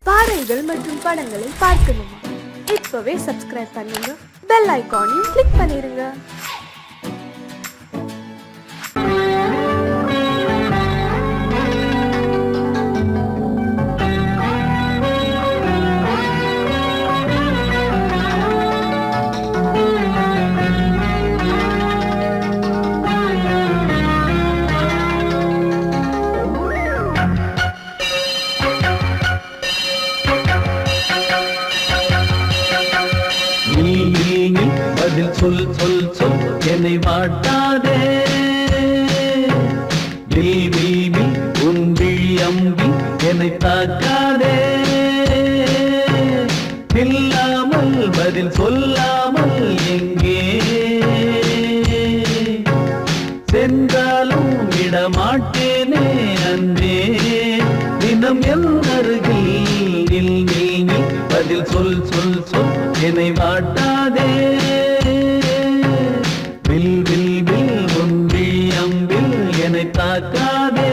பாடல்கள் மற்றும் படங்களை பார்க்கணுமா? இப்பவே சப்ஸ்கிரைப் பண்ணுங்க, பெல் ஐகானையும் கிளிக் பண்ணிருங்க. சொல் சொல் சொல் என்னை வாட்டாதே, உன் விழி அம்பி என்னை தாக்காதே. இல்லாமல் பதில் சொல்லாமல் எங்கே சென்றாலும் விடமாட்டேனே அன்பே. தினம் என் அருகில் பதில் சொல் சொல் சொல் என்னை வாட்டாதே. தாக்காதே.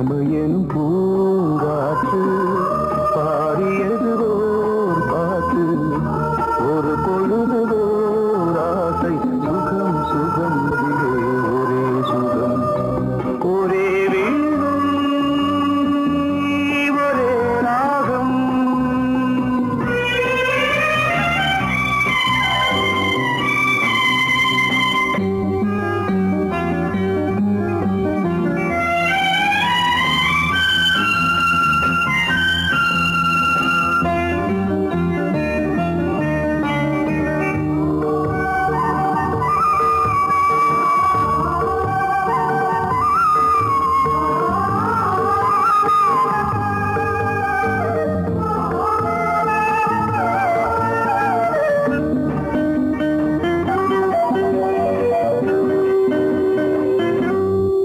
இளமையெனும் பூங்காற்று பாடியது ஓர் பாட்டு ஒரு பொழுது ஓர் ஆசை சுகம் சுகம் இதிலே ஒரே சுகம் ஒரே வீணை ஒரே ராகம்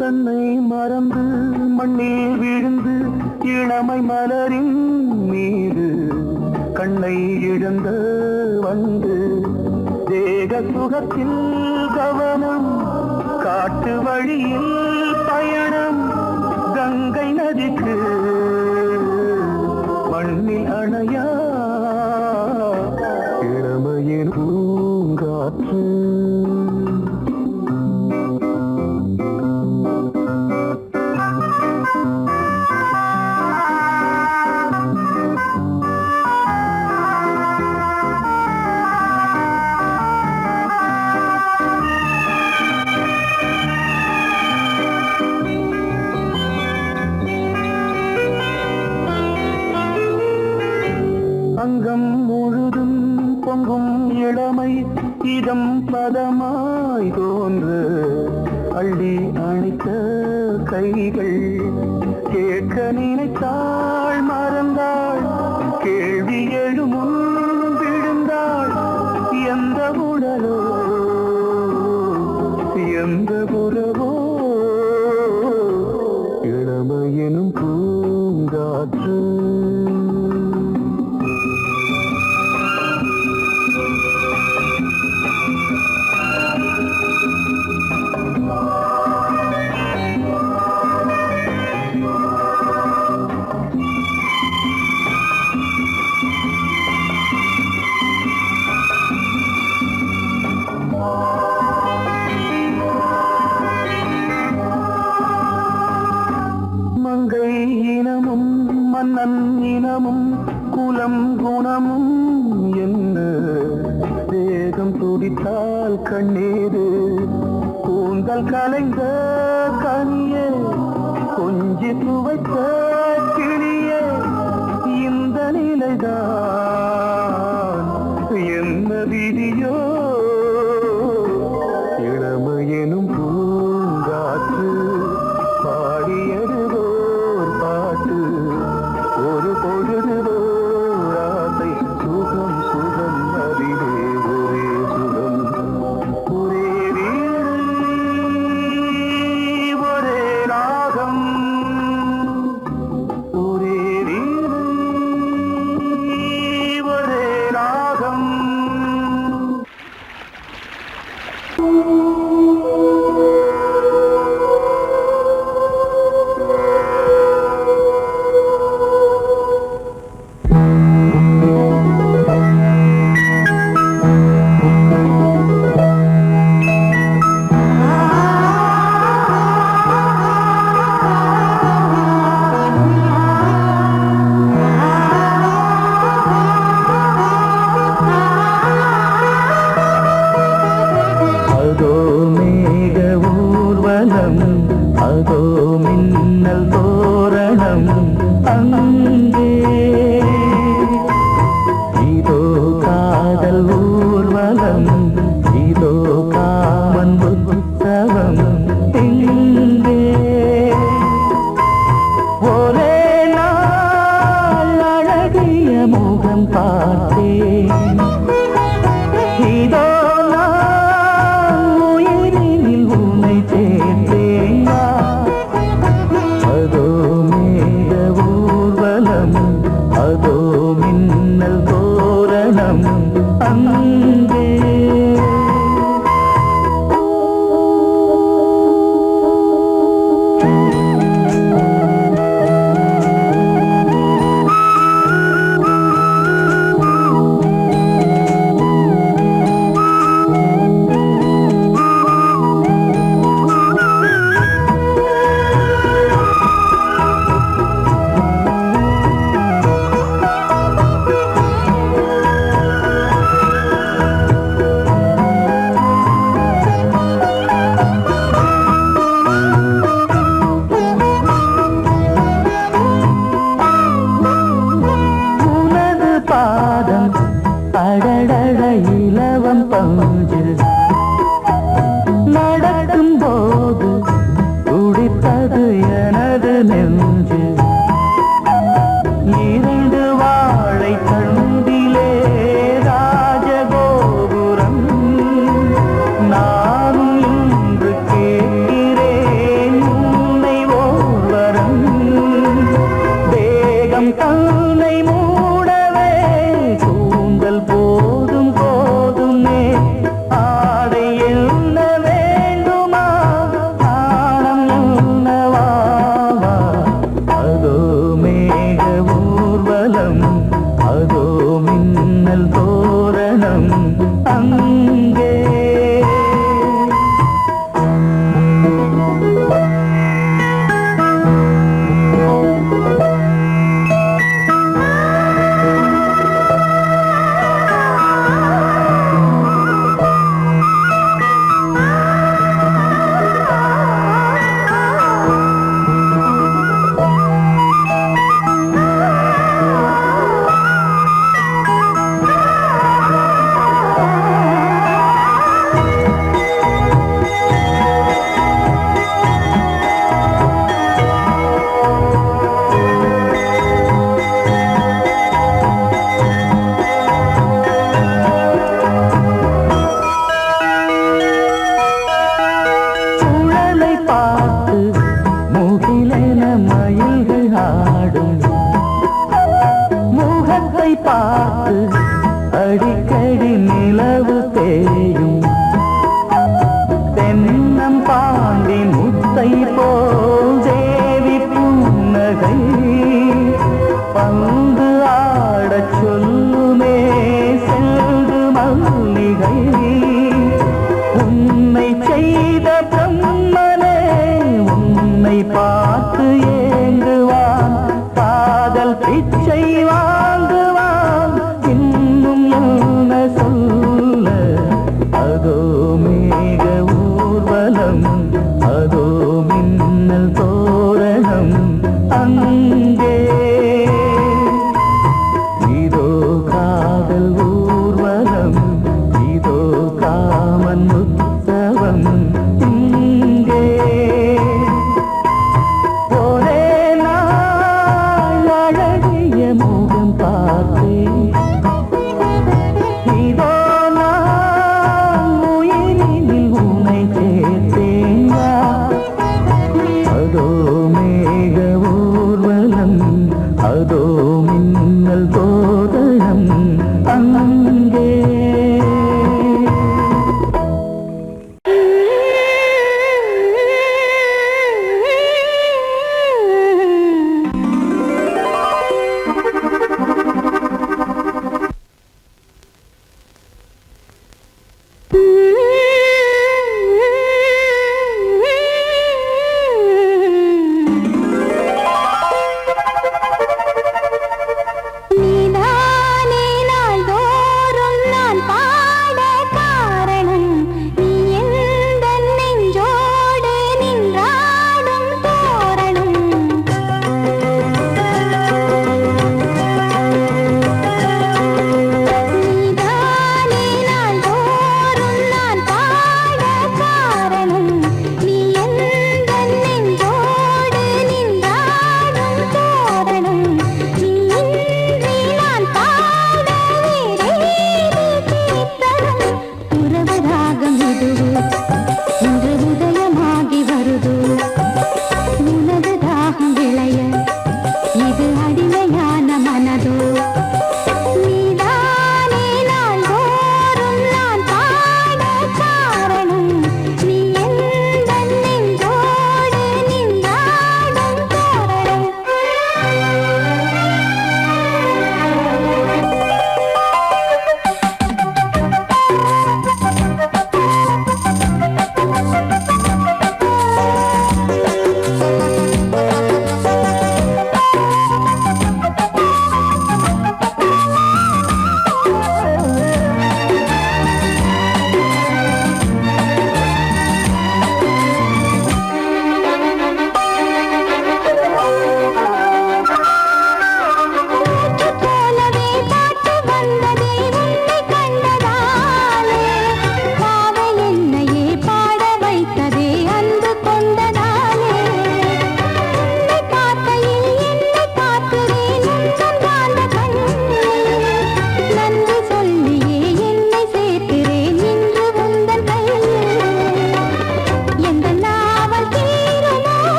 தன்னை மறந்து மண்ணில் விழுந்து இளமை மலரின் மீது கண்ணை இழந்த வந்து தேக சுகத்தில் கவனம் காட்டு வழியில் பயணம் கங்கை நதிக்கு மண்ணில் அணையா இளமையின் பூங்காற்று அங்கம் முழுதும் பொங்கும் இளமை இதம் பதமாய் தோன்று அள்ளி அணைத்த கைகள் கேட்க நினைத்தாள் மறந்தாள் கேள்வி எழுமுன் விழுந்தாள் எந்த உடலோ எந்த புறவோ இளமையெனும் பூங்காற்று மங்கை இனமும் மன்னன் இனமும் குலம் குணமும் என்ன தேகம் துடித்தால் கண்ணீரு கூந்தல் கலைந்த கனியே கொஞ்சி துவைத்த கிளியே இந்த நிலைதான் என்ன விதியோ இளமையெனும் பூங்காற்று பாடியது ஓர் பாட்டு ஒரு பொழுது ஓர் ஆசை சுகம் சுகம் அதிலே ஒரே சுகம் ஒரே வீணை ஒரே ராகம் மின்னல் தோரணம் அங்கே இதோ காதல் ஊர்வலம் இதோ காமன் உற்சவம் இங்கே ஒரே நாள் அழகிய முகம் பார்த்தேன் இதோ நான் உயிரினில் உன்னை சேர்த்தேன் அதோ மேக ஊர்வலம் அதோ மின்னல் தோரணம் அங்கே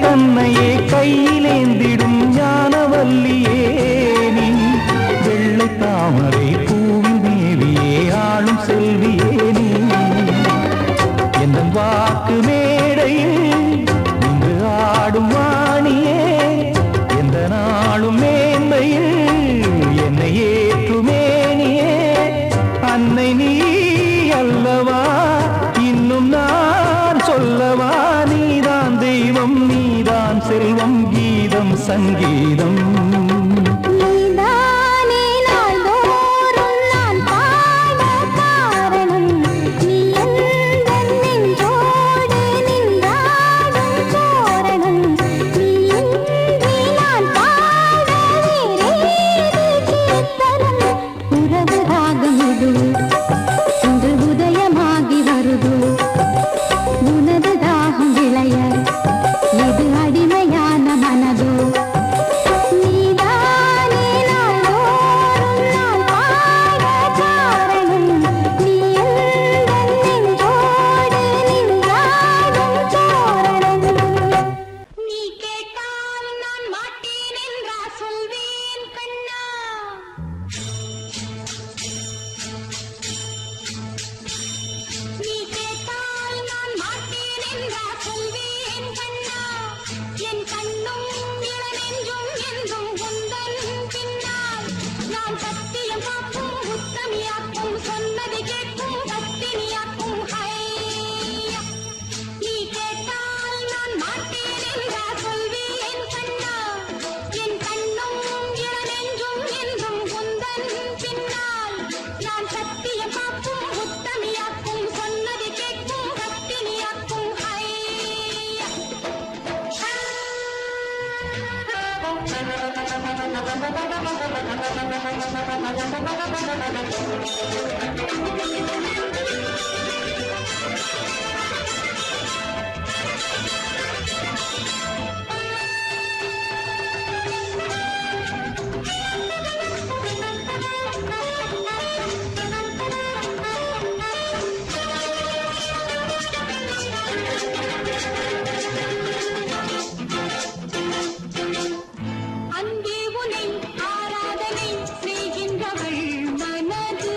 தன்னையே கையிலேந்திடும் ஞானவல்லியே நீ வெள்ளை தாமரை பூவின் தேவியே ஆளும் செல்வியே நீ என் வாக்கு மேடையில் இன்று ஆடும் வாணியே எந்த நாளும் மேன்மையில் என்னை ஏற்றுமேனியே அன்னை நீ அல்லவா இன்னும் நான் சொல்லவா நீதான் தெய்வம் நீதான் செல்வம் கீதம் சங்கீதம் கீதம் நீதானே நாள்தோறும் நான் பாட காரணம் நீ எந்தன் நெஞ்சோடு நின்றாடும் தோரணம் நீ இன்றி நான் பாட வேறேது கீர்த்தனம் உறவு ராகம் இது இன்று உதயமாகி வருது உனது தாகம் விளைய இது அடிமையான மனதோ நீதானே நாள்தோறும் நான் பாட காரணம் நீ எந்தன் நெஞ்சோடு நின்றாடும் தோரணம் நீ கேட்டால் நான் மாட்டேன் என்றா சொல்வேன் கண்ணா நீ கேட்டால் நான் மாட்டேன் என்றா சொல்வேன் கண்ணா என் கண்ணும் இளநெஞ்சும் என்றும் உந்தன் பின்னால் நான் சத்தியம் காக்கும் உத்தமியாக்கும் சொன்னது கேட்கும் பத்தினியாக்கும் ஹையா நீ கேட்டால் நான் மாட்டேன் என்றா சொல்வேன் கண்ணா என் கண்ணும் இளநெஞ்சும் என்றும் உந்தன் பின்னால் நான் சத்தியம் காக்கும் உத்தமியாக்கும் சொன்னது கேட்கும் பத்தினியாக்கும் ஹையா அன்பே உனை ஆராதனை செய்கின்றவள் மனது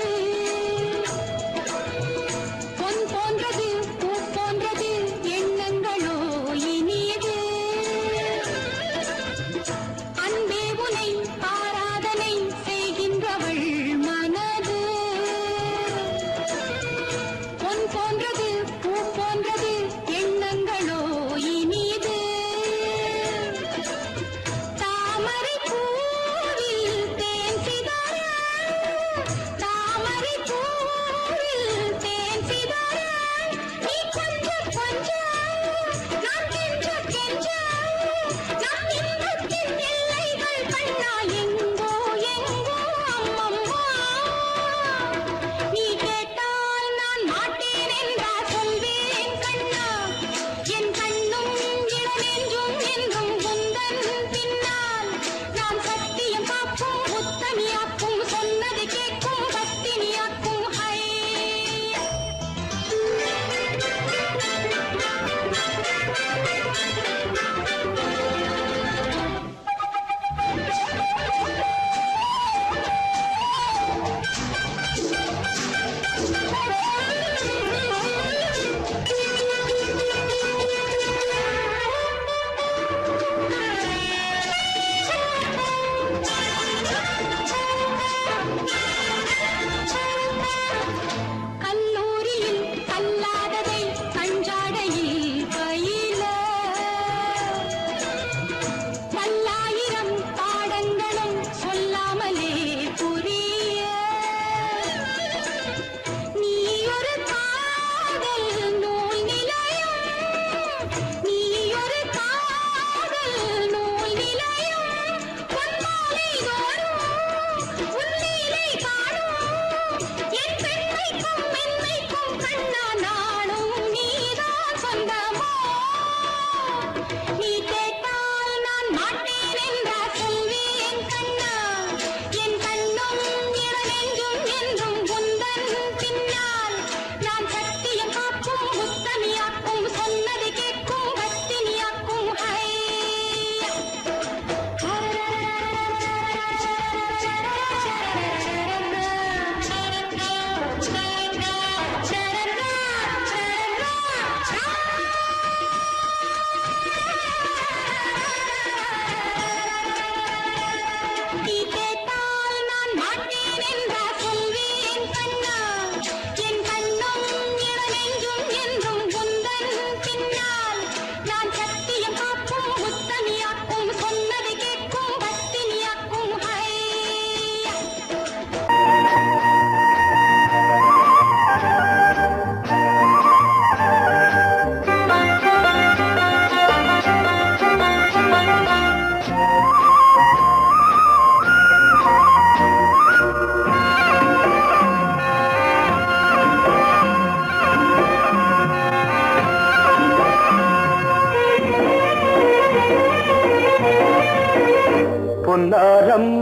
பொன்னாரம்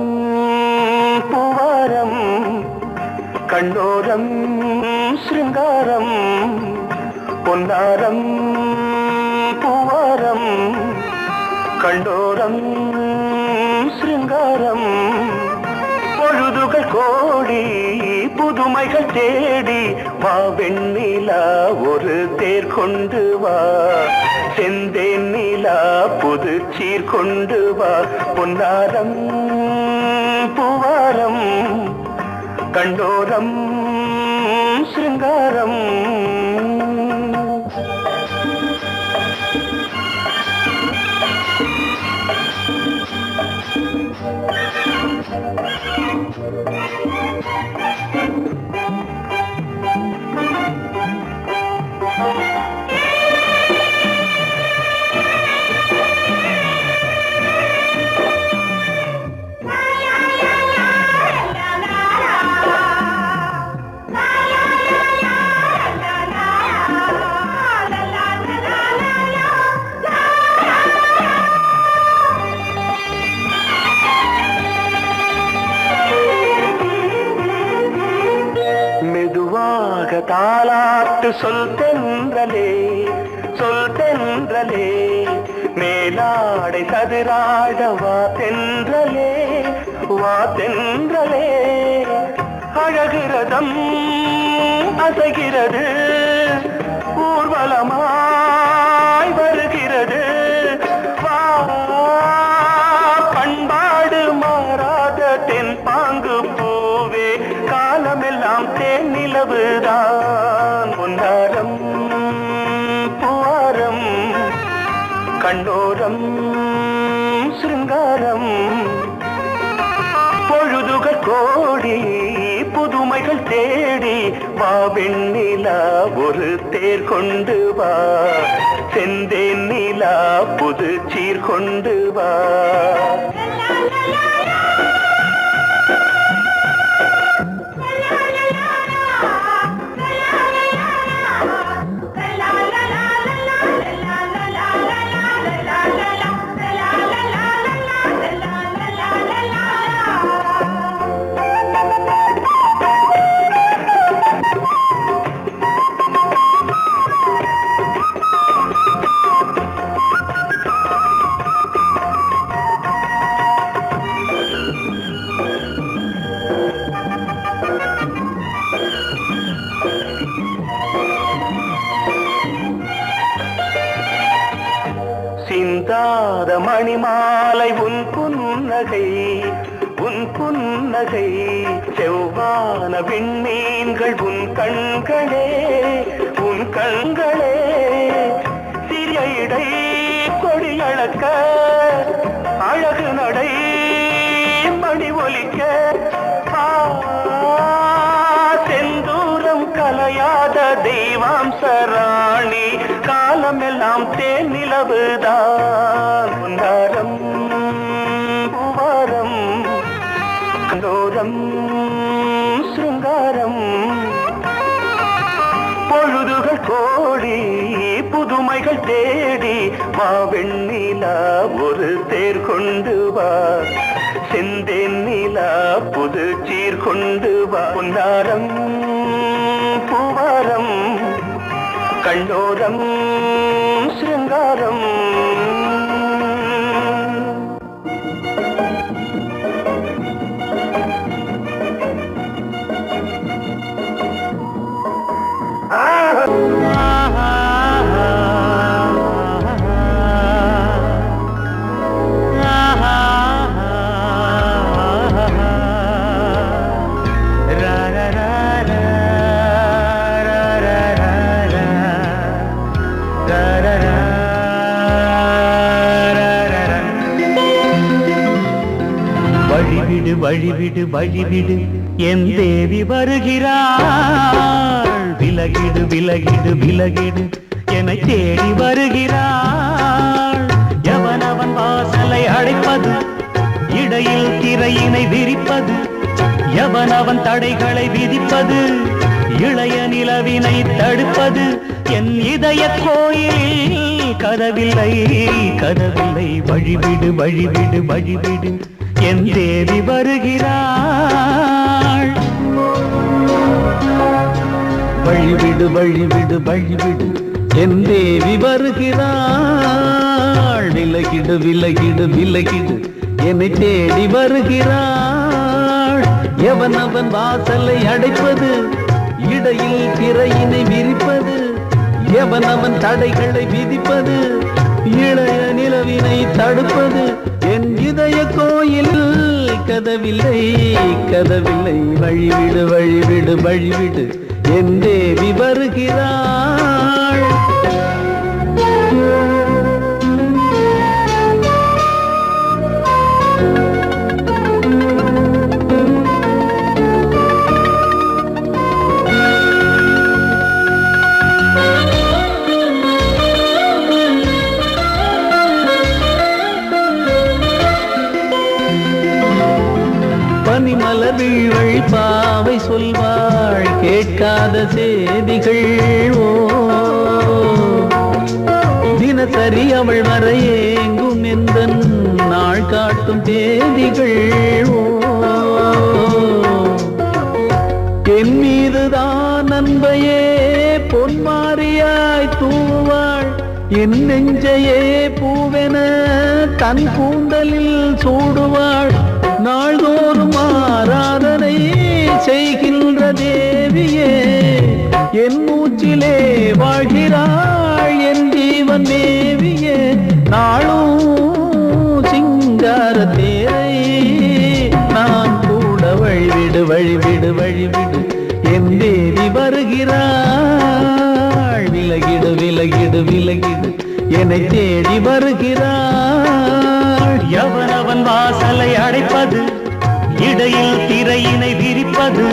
பூவாரம் கண்ணோரம் சிருங்காரம் பொன்னாரம் பூவாரம் கண்டோரம் சிருங்காரம் பொழுதுகள் கோடி புதுமைகள் தேடி வா வெண்ணிலா ஒரு தேர் கொண்டு வா செந்தேன் நிலா புது சீர் கொண்டு வா பொன்னாரம் பூவாரம் கண்டோரம் சிருங்காரம் தாலாட்டு சொல் தென்றலே மேலாடை சதுராட வா தென்றலே அழகிறதம் அசைகிறது ஊர்வலமாய் வருகிறது வா பண்பாடு மாறாத தென் பாங்கு பூவே காலமெல்லாம் தேன் நிலவுதான் பொன்னாரம் பூவாரம் கண்ணோரம் சிருங்காரம் பொழுதுகள் கோடி புதுமைகள் தேடி வா வெண்ணிலா ஒரு தேர் கொண்டு வா செந்தேன் நிலா புது சீர் கொண்டு வா சிந்தாத மணிமாலை உன் புன்னகை செவ்வான விண்மீன்கள் உன் கண்களே சிறிய இடை கொடியளக்க அழகு நடை மணி ஒலிக்க செந்தூரம் கலையாத தெய்வாம்சராணி காலமெல்லாம் தேன் நிலவுதான் பொன்னாரம் பூவாரம் கண்டோரம் சிருங்காரம் பொழுதுகள் கோடி புதுமைகள் தேடி வா வெண்ணிலா ஒரு தேர் கொண்டு வா செந்தேன் நிலா புது சீர் கொண்டு வா பொன்னாரம் பூவாரம் கண்டோரம் சிருங்காரம் வழிவிடு என் தேவி வருகிறாள் விலகிடு என்னை தேடி வருகிறாள் எவனவன் வாசலை அடைப்பது இடையில் திரையினை விரிப்பது எவனவன் தடைகளை விதிப்பது இளைய நிலவினை தடுப்பது என் இதய கோயிலில் கதவில்லை வழிவிடு என் தேவி வருகிறாள். வழிவிடு வழிவிடு வழிவிடு என் தேவி வருகிறாள். விலகிடு விலகிடு விலகிடு என்னை தேடி வருகிறாள். எவன் அவன் வாசலை அடைப்பது, இடையில் திரையினை விரிப்பது, எவன் அவன் தடைகளை விதிப்பது, இளைய நிலவினை தடுப்பது, என் இதய கோயில் கதவில்லை கதவில்லை. வழிவிடு வழிவிடு வழிவிடு என் தேவி வருகிறாள். பனிமலர் வீழ்வழி பாவை சொல்வாள் கேட்காத செய்திகள். ஓ தினசரி அவள் வர ஏங்கும் எந்த நாள் காட்டும் தேதிகள். ஓ என் மீதுதான் அன்பையே பொன்மாரியாய் தூவாள். என் நெஞ்சையே பூவென தன் கூந்தலில் சூடுவாள். நாள்தோறும் ஆராதனை செய்கின்ற தேவியே, என் மூச்சிலே வாழ்கிறாள் என் ஜீவன் தேவியே. நாளும் சிங்கார தேரை நான் கூட வழிவிடு வழிவிடு வழிவிடு என் தேவி வருகிறாள். விலகிடு விலகிடு விலகிடு என்னை தேடி வருகிறாள். எவனவன் வாசலை அடைப்பது, இடையில் திரையினை விரிப்பது,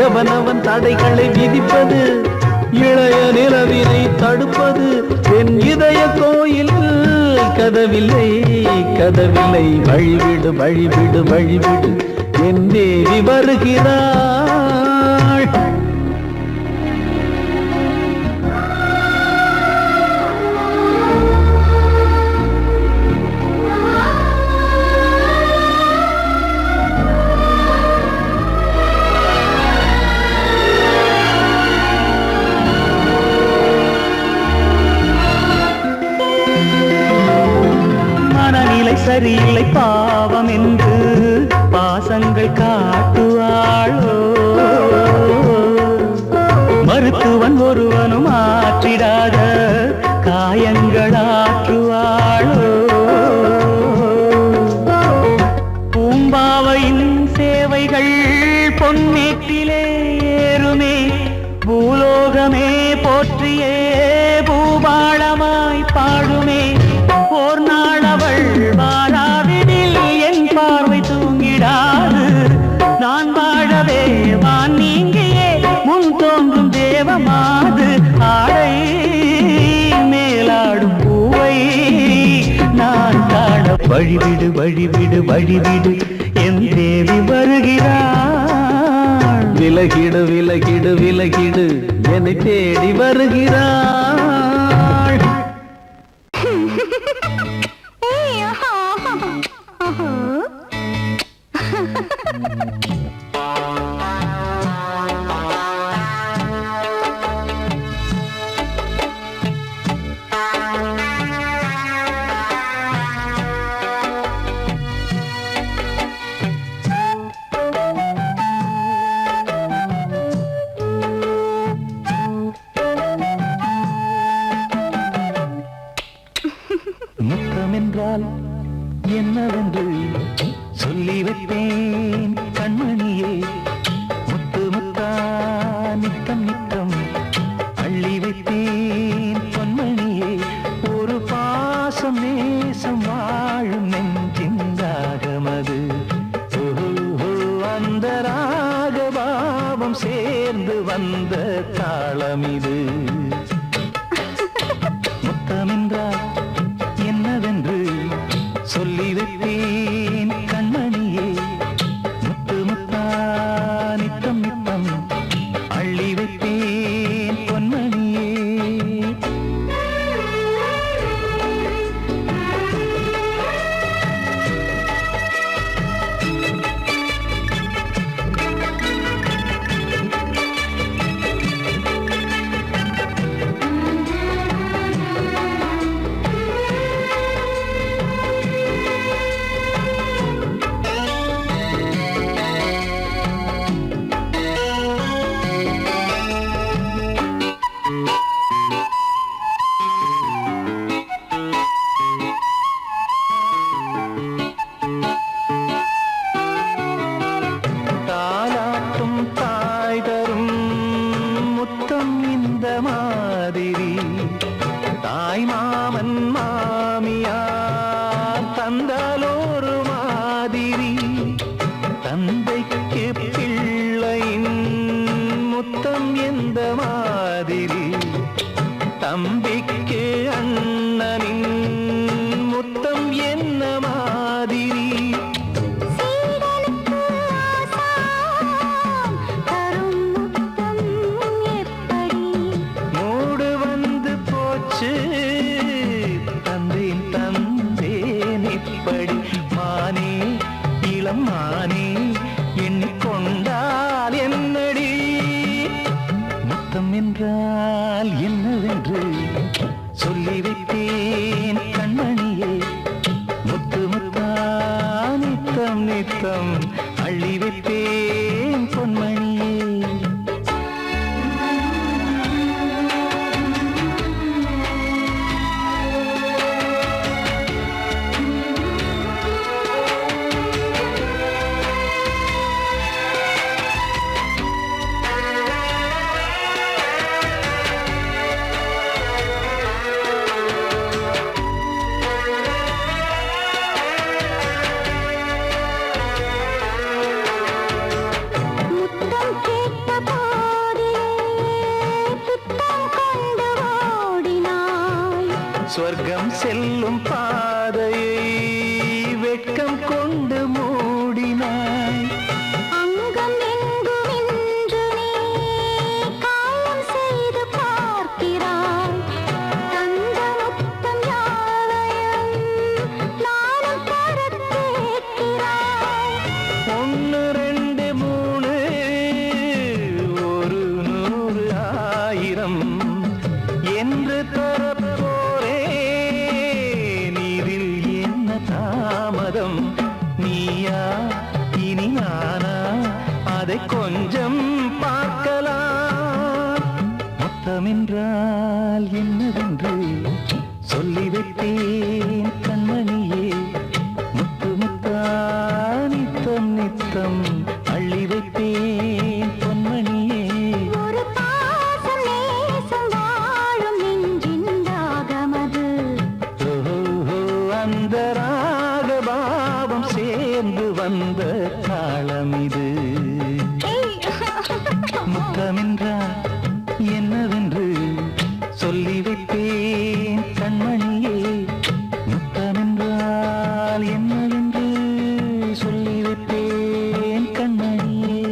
எவனவன் தடைகளை விதிப்பது, இளைய நிலவினை தடுப்பது, என் இதய கோயில் கதவில்லை கதவில்லை. வழிவிடு வழிவிடு வழிவிடு என் தேவி வருகிறாள். சரியில்லை பாவம் என்று பாசங்கள் காட்டுவாளோ. மருத்துவன் ஒருவனும் ஆற்றிடாத காயங்களாற்றுவாளோ. பூம்பாவையின் சேவைகள் பொன்னேற்றிலே ஏறுமே, பூலோகமே போற்றியே பூபாளமாய் பாடுமே. ஓர் நாள் அவள் வாராவிடில் என் பார்வை தூங்கிடாது. நான் வாழவே வான் நீங்கியே முன் தோன்றும் தேவமாது. ஆடை மேலாடும் பூவை நான் காண வழிவிடு வழிவிடு வழிவிடு என் தேவி வருகிறாள். விலகிடு விலகிடு விலகிடு என்னை தேடி வருகிறாள். முத்தமென்றால் என்னவென்று சொல்லி வைப்பேன் கண்மணியே. முத்து முத்தா நித்தம் நித்தம் அள்ளி வைப்பேன் பொன்மணியே. ஒரு பாசம் நேசம் வாழும் நெஞ்சின் ராகமது. அந்த ராகபாவம் சேர்ந்து வந்த தாளமிது. முத்தமென்றால் என்னவென்று சொல்லி வைப்பேன் கண்மணியே. முத்து முத்தா நித்தம் நித்தம் அள்ளி வைப்பேன் பொன்மணியே. இளமானே எண்ணிக்கொண்டால் என்னடி முத்தம் என்றால் என்னவென்று சொல்லி வைத்தேன் கண்மணியே முத்து முத்தா நித்தம் நித்தம் அள்ளி வைத்தேன் பொன்மணியே சொர்க்கம் செல்லும் பாதையை வெட்கம் கொண்டு மூடினாய் அங்கம் எங்குமென்று நீ காயம் செய்து பார்க்கிறாய் தந்த முத்தம் யாவையும் நானும் தர கேட்கிறாய் 1 2 3 ஒரு 100 1000 என்று தாமதம் நீயா இனி நானா அதை கொஞ்சம் பார்க்கலாம் முத்தமென்றால் என்னவென்று சொல்லி வைத்தேன் கண்மணியே முத்து முத்தா நித்தம் நித்தம் அள்ளி வைத்தேன் பொன்மணியே ஒரு பாசம் நேசம் வாழும் நெஞ்சின் ராகமது அந்த ராகபாவம் சேர்ந்து வந்த காலம் இது முத்தமென்றால் என்னவென்று சொல்லி வைத்தேன் கண்மணியே முத்தமென்றால் என்னவென்று சொல்லி வைத்தேன் கண்மணியே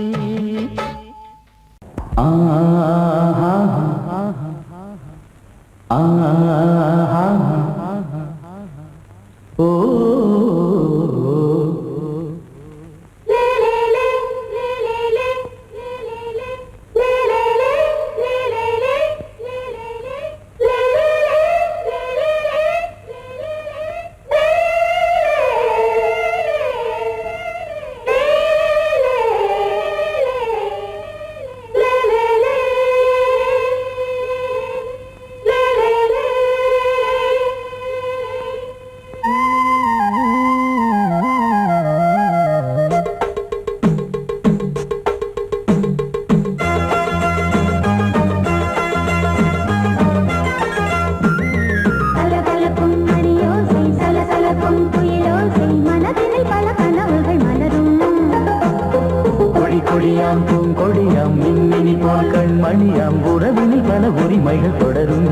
கொடியாம் பூங்கொடியாம் மின்மினி போல் கண்மணியாம் உறவினில் பல உரிமைகள் தொடரும்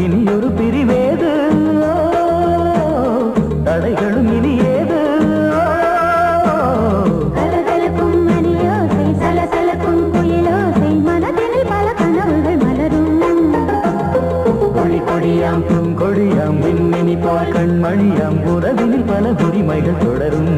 இனியொரு பிரிவேது தடைகளும் இனியேது கலகலக்கும் மணியோசை சலசலக்கும் குயிலோசை மனதினில் பல கனவுகள் மலரும் கொடியாம் பூங்கொடியாம் மின்மினி போல் கண்மணியாம் உறவினில் பல உரிமைகள் தொடரும்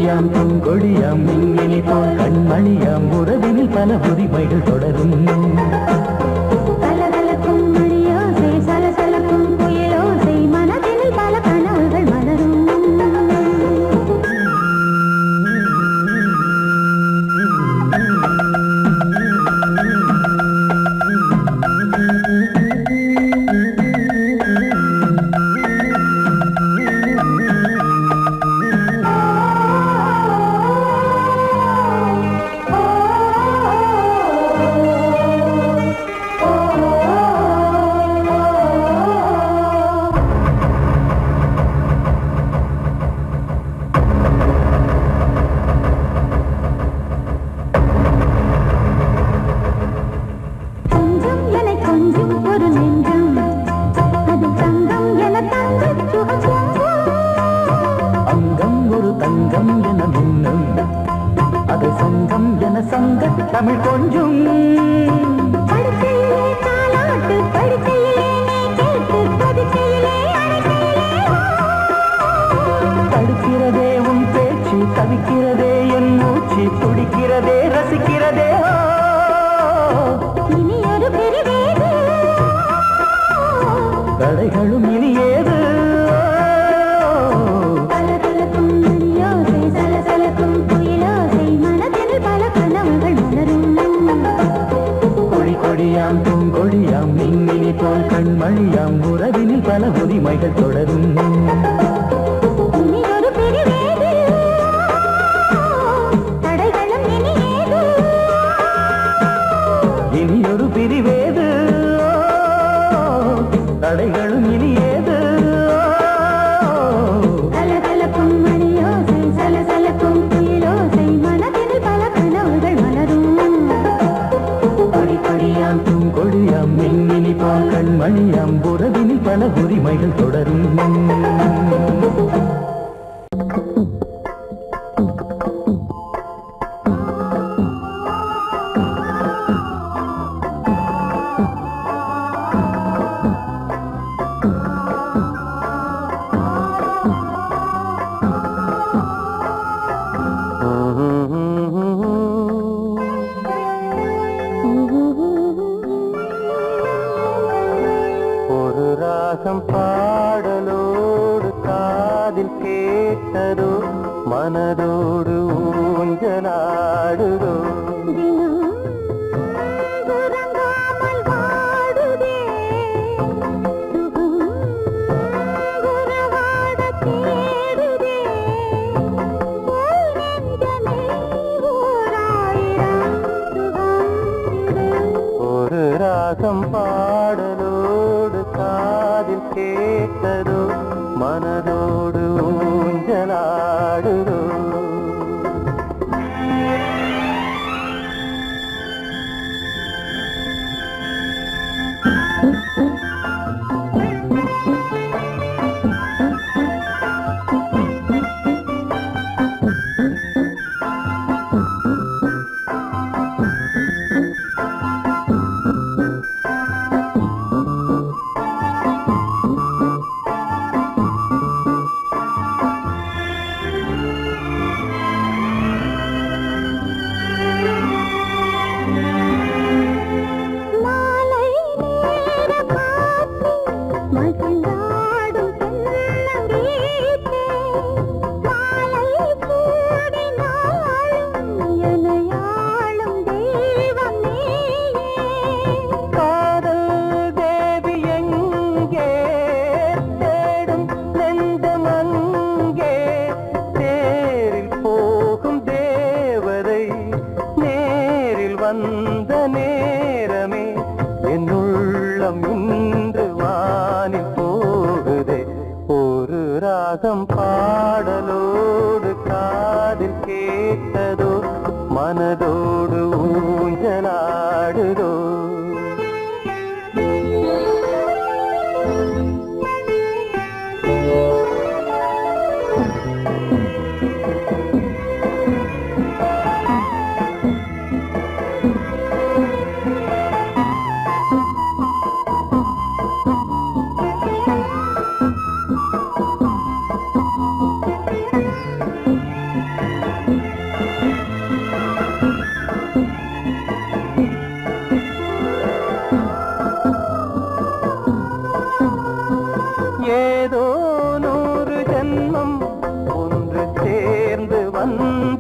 கொடியாம் பூங்கொடியாம் மின்மினி போல் கண்மணியாம் உறவினில் பல உரிமைகள் தொடரும் கலகலக்கும் மணியோசை சலசலக்கும் குயிலோசை மனதினில் பல கனவுகள் மலரும் தமிழ் கொஞ்சம் படுக்கையிலே தாலாட்டு படுக்கையிலே நீ கேட்டு கொதிக்கையிலே தடுக்கிறதே உன் பேச்சு தவிக்கிறதே என் மூச்சு துடிக்கிறதே ரசிக்கிறதே இனி ஒரு பிரிவேது தடைகளும் இனி ஏது கலகலக்கும் மணியோசை சலசலக்கும் குயிலோசை மனதில் பல கனவுகள் மலரும் கொடியாம் பூங்கொடியாம் மின்மினி போல் கண்மணியாம் உறவினில் பல உரிமைகள் தொடரும் இனி ஒரு பிரிவேது தடைகளும் இனி ஏது இனி ஒரு பிரிவேது தடைகளும் இனி ஏது கலகலக்கும் மணியோசை சலசலக்கும் குயிலோசை மனதில் பல கனவுகள் மலரும் கொடியாம் பூங்கொடியாம் மின்மினி போல் கண்மணியாம் உறவினில் பல உரிமைகள் தொடரும் ஒரு ராகம் பாடலோடு காதில் கேட்டதோ மனதோடு ஊஞ்சலாடுதோ உறங்காமல் வாடுதே சுகம் உறவாடத் தேடுதே நெஞ்சமே ஓராயிரம் சுகம் இது ஒரு ராகம் பாடலோடு காதில் கேட்டதோ மனதோடு ஊஞ்சலாடுதோ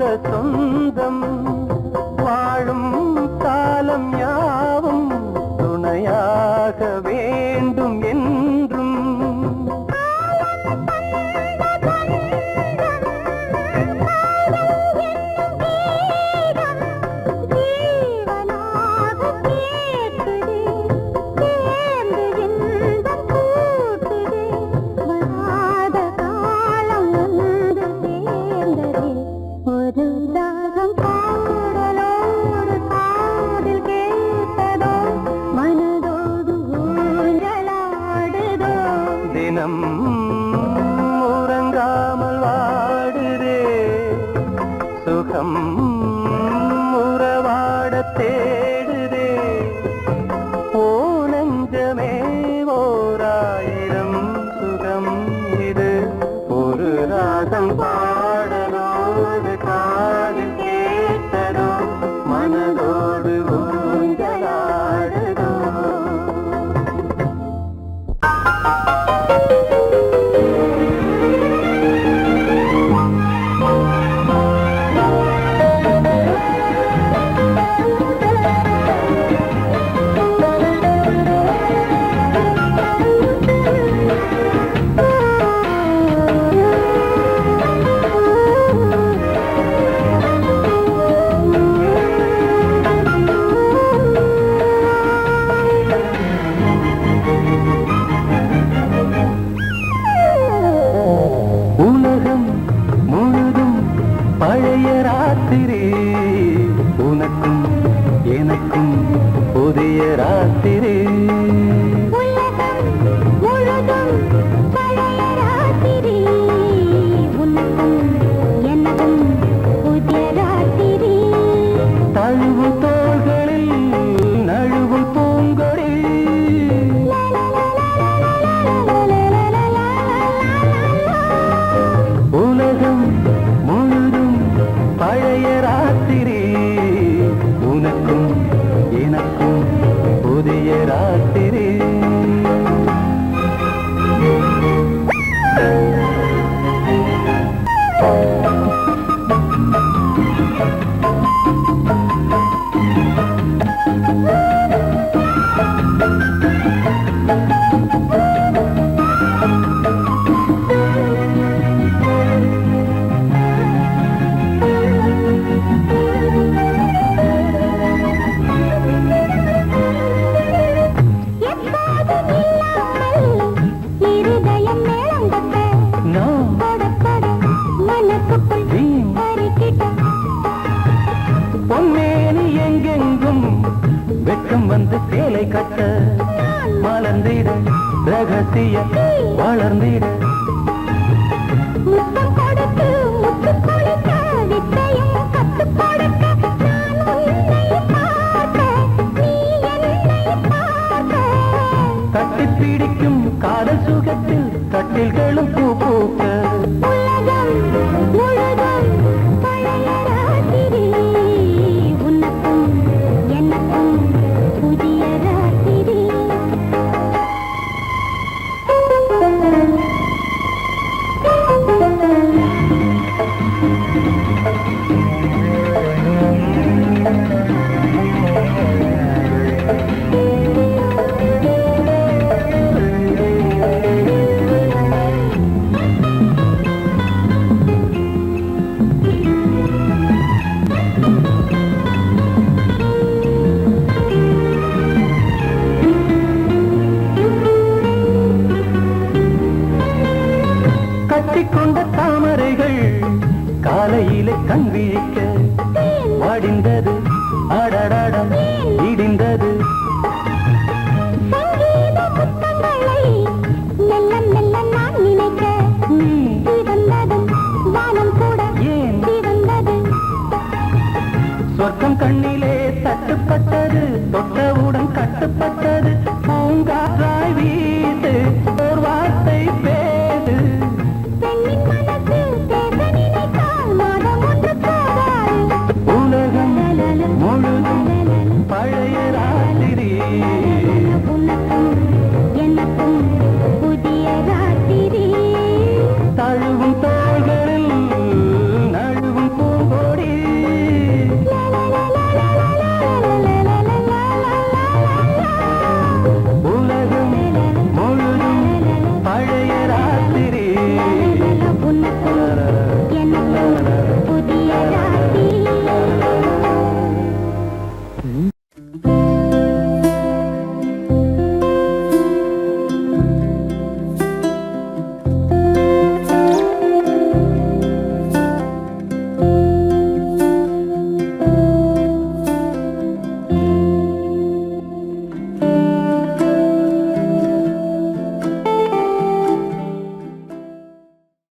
வந்த சொந்தம் வாழும் காலம் யாவும் துணையாக வேண்டும் என்றும் தினம் உறங்காமல் வாடுதே சுகம் உறவாட தேடுதே ஓ நெஞ்சமே ஓராயிரம் சுகம் இது ஒரு ராகம் பாடலோடு காதில் கேட்டதோ மனதோடு ஊஞ்சலாடுதோ உலகம் முழுதும் பழைய ராத்திரி உனக்கும் எனக்கும் புதிய ராத்திரி தழுவு தோள்களில் நழுவு பூங்கொடி உலகம் முழுதும் பழைய ராத்திரி உனக்கும் எனக்கும் புதிய ராத்திரி பொன்னேனி எங்கெங்கும் வெட்கம் வந்து சேலை கட்ட மலர்ந்திட ரகசிய வளர்ந்திட கட்டி பிடிக்கும் காதல் சுகத்தில் கட்டில்களும் பூ பூக்க கட்டிக்கொண்ட தாமரைகள் காலையிலே கண் விழிக்க வாடிந்தது அடடடம்